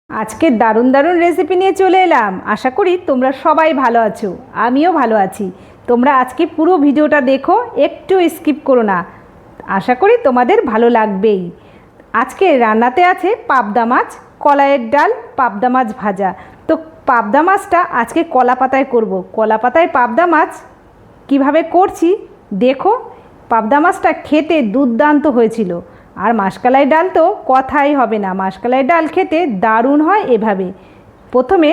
আজকে দারুণ দারুণ রেসিপি নিয়ে চলে এলাম। আশা করি তোমরা সবাই ভালো আছো, আমিও ভালো আছি। তোমরা আজকে পুরো ভিডিওটা দেখো, একটু স্কিপ করো না। আশা করি তোমাদের ভালো লাগবেই। আজকে রান্নাতে আছে পাবদা মাছ, কলাইয়ের ডাল, পাবদা মাছ ভাজা। তো পাবদা মাছটা আজকে কলা পাতায় করব। কলা পাতায় পাবদা মাছ কিভাবে করছি দেখো। পাবদা মাছটা খেতে দুর্দান্ত হয়েছিল। আর মাসকলাই ডাল তো কথাই হবে না, মাসকলাই ডাল খেতে দারুণ হয়। এভাবে প্রথমে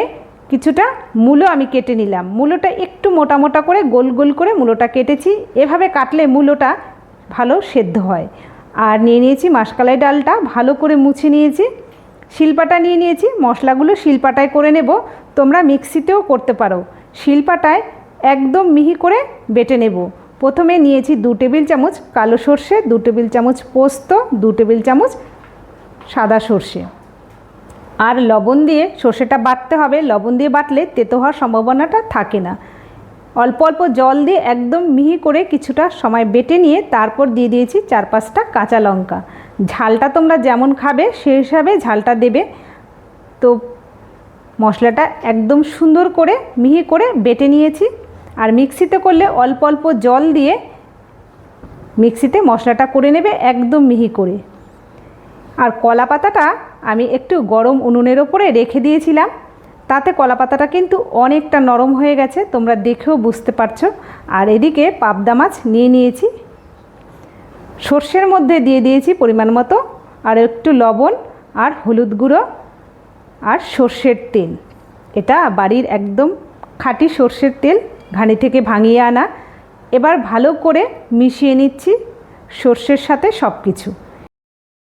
কিছুটা মূলো আমি কেটে নিলাম। মূলোটা একটু মোটা মোটা করে গোল গোল করে মূলোটা কেটেছি। এভাবে কাটলে মূলোটা ভালো সেদ্ধ হয়। আর নিয়ে নিয়েছি মাসকলাই ডালটা ভালো করে মুছে নিয়েছি। শিলপাটা নিয়ে নিয়েছি, মশলাগুলো শিলপাটায় করে নেব। তোমরা মিক্সিতেও করতে পারো। শিলপাটায় একদম মিহি করে বেটে নেব। প্রথমে নিয়েছি 2 টেবিল চামচ কালো সর্ষে, 2 টেবিল চামচ পোস্ত, 2 টেবিল চামচ সাদা সর্ষে। আর লবণ দিয়ে সর্ষেটা বাটতে হবে। লবণ দিয়ে বাটলে তেতো হওয়ার সম্ভাবনাটা থাকে না। অল্প অল্প জল দিয়ে একদম মিহি করে কিছুটা সময় বেটে নিয়ে তারপর দিয়ে দিয়েছি 4-5টা কাঁচা লঙ্কা। ঝালটা তোমরা যেমন খাবে সেই হিসাবে ঝালটা দেবে। তো মশলাটা একদম সুন্দর করে মিহি করে বেটে নিয়েছি। আর মিক্সিতে করলে অল্প অল্প জল দিয়ে মিক্সিতে মশলাটা করে নেবে একদম মিহি করে। আর কলা পাতাটা আমি একটু গরম উনুনের ওপরে রেখে দিয়েছিলাম, তাতে কলা পাতাটা কিন্তু অনেকটা নরম হয়ে গেছে, তোমরা দেখেও বুঝতে পারছো। আর এদিকে পাবদা মাছ নিয়ে নিয়েছি। সর্ষের মধ্যে দিয়ে দিয়েছি পরিমাণ মতো আর একটু লবণ আর হলুদ গুঁড়ো আর সর্ষের তেল। এটা বাড়ির একদম খাঁটি সর্ষের তেল, ঘানি থেকে ভাঙিয়ে আনা। এবার ভালো করে মিশিয়ে নিচ্ছি সর্ষের সাথে সব কিছু।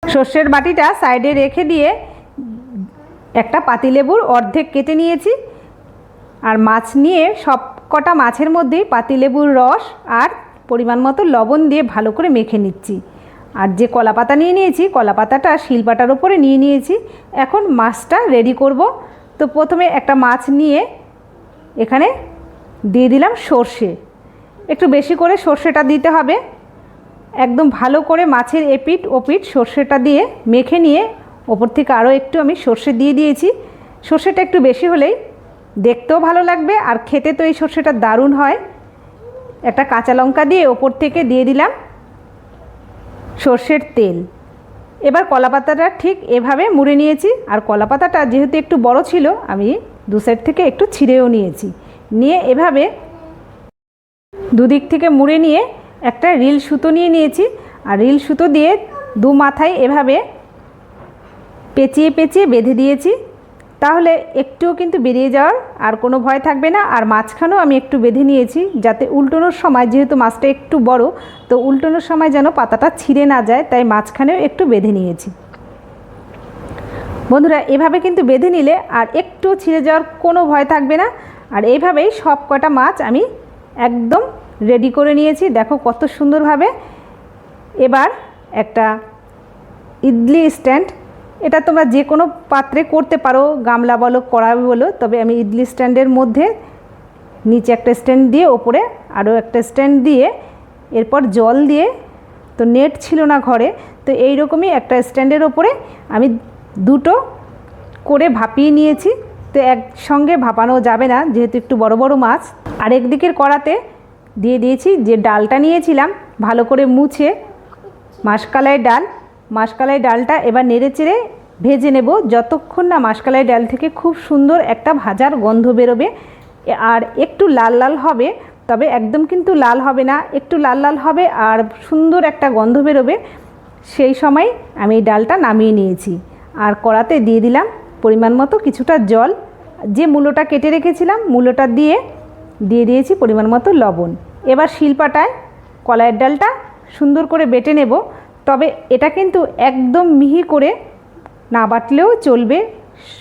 সর্ষের বাটিটা সাইডে রেখে দিয়ে একটা পাতিলেবুর অর্ধেক কেটে নিয়েছি। আর মাছ নিয়ে সব কটা মাছের মধ্যেই পাতিলেবুর রস আর পরিমাণ মতো লবণ দিয়ে ভালো করে মেখে নিচ্ছি। আর যে কলা পাতা নিয়ে নিয়েছি, কলা পাতাটা শিলপাটার ওপরে নিয়ে নিয়েছি। এখন মাছটা রেডি করব। তো প্রথমে একটা মাছ নিয়ে এখানে দিয়ে দিলাম সর্ষে। একটু বেশি করে সর্ষেটা দিতে হবে। একদম ভালো করে মাছের এপিঠ ওপিঠ সর্ষেটা দিয়ে মেখে নিয়ে ওপর থেকে আরও একটু আমি সর্ষে দিয়ে দিয়েছি। সর্ষেটা একটু বেশি হলেই দেখতেও ভালো লাগবে আর খেতে তো এই সর্ষেটা দারুণ হয়। একটা কাঁচা লঙ্কা দিয়ে ওপর থেকে দিয়ে দিলাম সর্ষের তেল। এবার কলা পাতাটা ঠিক এভাবে মুড়ে নিয়েছি। আর কলা পাতাটা যেহেতু একটু বড় ছিল, আমি দু সাইড থেকে একটু ছিঁড়েও নিয়েছি। নিয়ে এভাবে দুদিক থেকে মুড়ে নিয়ে একটা রিল সুতো নিয়ে নিয়েছি। আর রিল সুতো দিয়ে দু মাথায় এভাবে পেঁচিয়ে পেঁচিয়ে বেঁধে দিয়েছি। তাহলে একটুও কিন্তু বেরিয়ে যাওয়ার আর কোনো ভয় থাকবে না। আর মাঝখানেও আমি একটু বেঁধে নিয়েছি, যাতে উল্টোনোর সময়, যেহেতু মাছটা একটু বড়, তো উল্টোনোর সময় যেন পাতাটা ছিঁড়ে না যায়, তাই মাঝখানেও একটু বেঁধে নিয়েছি। বন্ধুরা, এভাবে কিন্তু বেঁধে নিলে আর একটু ছিঁড়ে যাওয়ার কোনো ভয় থাকবে না। আর এইভাবেই সব কটা মাছ আমি একদম রেডি করে নিয়েছি। দেখো কত সুন্দরভাবে। এবার একটা ইডলি স্ট্যান্ড, এটা তোমরা যে কোনো পাত্রে করতে পারো, গামলা বলো কড়াই বলো, তবে আমি ইডলি স্ট্যান্ডের মধ্যে নিচে একটা স্ট্যান্ড দিয়ে ওপরে আরও একটা স্ট্যান্ড দিয়ে এরপর জল দিয়ে, তো নেট ছিল না ঘরে, তো এই রকমই একটা স্ট্যান্ডের ওপরে আমি দুটো করে ভাপিয়ে নিয়েছি। তো একসঙ্গে ভাপানো যাবে না যেহেতু একটু বড় বড় মাছ। আর একদিকের কড়াতে দিয়ে দিয়েছি যে ডালটা নিয়েছিলাম ভালো করে মুছে, মাসকলাই ডাল। মাসকলাই ডালটা এবার নেড়ে চেড়ে ভেজে নেব যতক্ষণ না মাসকলাই ডাল থেকে খুব সুন্দর একটা ভাজার গন্ধ বেরোবে। আর একটু লাল লাল হবে, তবে একদম কিন্তু লাল হবে না, একটু লাল লাল হবে আর সুন্দর একটা গন্ধ বেরোবে। সেই সময় আমি এই ডালটা নামিয়ে নিয়েছি। আর কড়াতে দিয়ে দিলাম পরিমাণ মতো কিছুটা জল। যে মূলোটা কেটে রেখেছিলাম মূলোটা দিয়ে দিয়েছি পরিমাণ মতো লবণ। এবার শিলপাটায় কলাইয়ের ডালটা সুন্দর করে বেটে নেব। তবে এটা কিন্তু একদম মিহি করে না বাটলেও চলবে,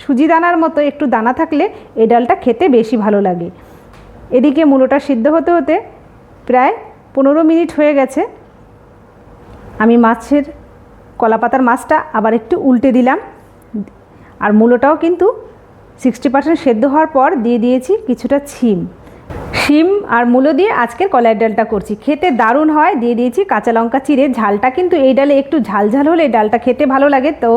সুজি দানার মতো একটু দানা থাকলে এই ডালটা খেতে বেশি ভালো লাগে। এদিকে মূলোটা সিদ্ধ হতে হতে প্রায় 15 মিনিট হয়ে গেছে। আমি মাছের কলা পাতার মাছটা আবার একটু উল্টে দিলাম। আর মূলোটাও কিন্তু 60% সেদ্ধ হওয়ার পর দিয়ে দিয়েছি কিছুটা শিম। শিম আর মূলো দিয়ে আজকের কলাইয়ের ডালটা করছি, খেতে দারুণ হয়। দিয়ে দিয়েছি কাঁচা লঙ্কা চিড়ে, ঝালটা কিন্তু এই ডালে একটু ঝাল ঝাল হলে ডালটা খেতে ভালো লাগে, তো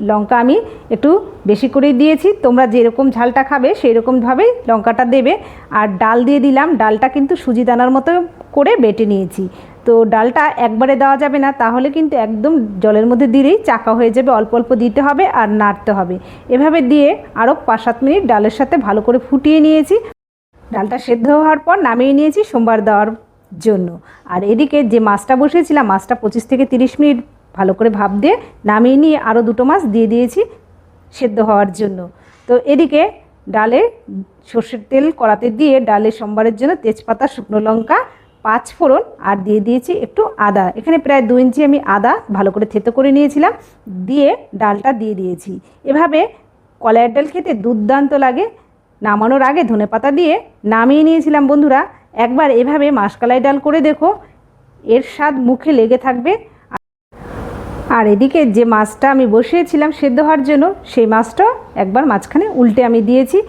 লঙ্কা আমি একটু বেশি করেই দিয়েছি। তোমরা যেরকম ঝালটা খাবে সেই রকমভাবেই লঙ্কাটা দেবে। আর ডাল দিয়ে দিলাম, ডালটা কিন্তু সুজি দানার মতো করে বেটে নিয়েছি। তো ডালটা একবারে দেওয়া যাবে না, তাহলে কিন্তু একদম জলের মধ্যে দিলেই চাকা হয়ে যাবে, অল্প অল্প দিতে হবে আর নাড়তে হবে। এভাবে দিয়ে আরও 5-7 মিনিট ডালের সাথে ভালো করে ফুটিয়ে নিয়েছি। ডালটা সেদ্ধ হওয়ার পর নামিয়ে নিয়েছি সোমবার দেওয়ার জন্য। আর এদিকে যে মাছটা বসিয়েছিলাম, মাছটা 25 থেকে 30 মিনিট ভালো করে ভাপ দিয়ে নামিয়ে নিয়ে আরও 2টো মাছ দিয়ে দিয়েছি সেদ্ধ হওয়ার জন্য। তো এদিকে ডালে সর্ষের তেল কড়াতে দিয়ে ডালে সোমবারের জন্য তেজপাতা, শুকনো লঙ্কা, 5 ফোড়ন আর দিয়ে দিয়েছি একটু আদা। এখানে প্রায় 2 ইঞ্চি আমি আদা ভালো করে থেতো করে নিয়েছিলাম, দিয়ে ডালটা দিয়ে দিয়েছি। এভাবে কলাইয়ের ডাল খেতে দুর্দান্ত লাগে। নামানোর আগে ধনেপাতা দিয়ে নামিয়ে নিয়েছিলাম। বন্ধুরা, একবার এভাবে মাসকলাই ডাল করে দেখো, এর স্বাদ মুখে লেগে থাকবে। আর এদিকে যে মাছটা আমি বসিয়েছিলাম সেদ্ধ হওয়ার জন্য, সেই মাছটা একবার মাঝখানে উল্টে আমি দিয়েছি।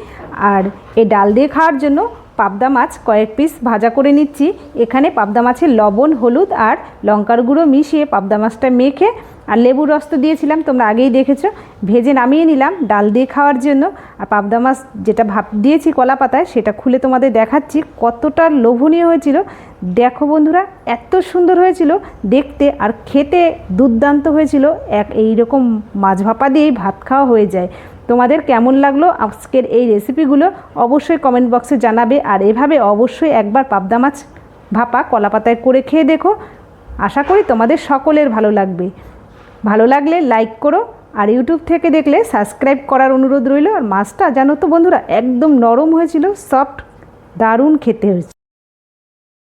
আর এই ডাল দিয়ে খাওয়ার জন্য পাবদা মাছ কয়েক পিস ভাজা করে নিচ্ছি। এখানে পাবদা মাছের লবণ, হলুদ আর লঙ্কার গুঁড়ো মিশিয়ে পাবদা মাছটা মেখে আর লেবুর রস তো দিয়েছিলাম, তোমরা আগেই দেখেছো, ভেজে নামিয়ে নিলাম ডাল দিয়ে খাওয়ার জন্য। আর পাবদা মাছ যেটা ভাপ দিয়েছি কলা পাতায়, সেটা খুলে তোমাদের দেখাচ্ছি কতটা লোভনীয় হয়েছিল। দেখো বন্ধুরা, এত সুন্দর হয়েছিল দেখতে আর খেতে দুর্দান্ত হয়েছিল। এইরকম মাছ ভাপা দিয়েই ভাত খাওয়া হয়ে যায়। তোমাদের কেমন লাগলো আজকের এই রেসিপিগুলো অবশ্যই কমেন্ট বক্সে জানাবে। আর এভাবে অবশ্যই একবার পাবদা মাছ ভাপা কলা পাতায় করে খেয়ে দেখো, আশা করি তোমাদের সকলের ভালো লাগবে। ভালো লাগলে লাইক করো, আর ইউটিউব থেকে দেখলে সাবস্ক্রাইব করার অনুরোধ রইল। আর মাছটা জানো তো বন্ধুরা, একদম নরম হয়েছিল, সফট, দারুণ খেতে হয়েছে।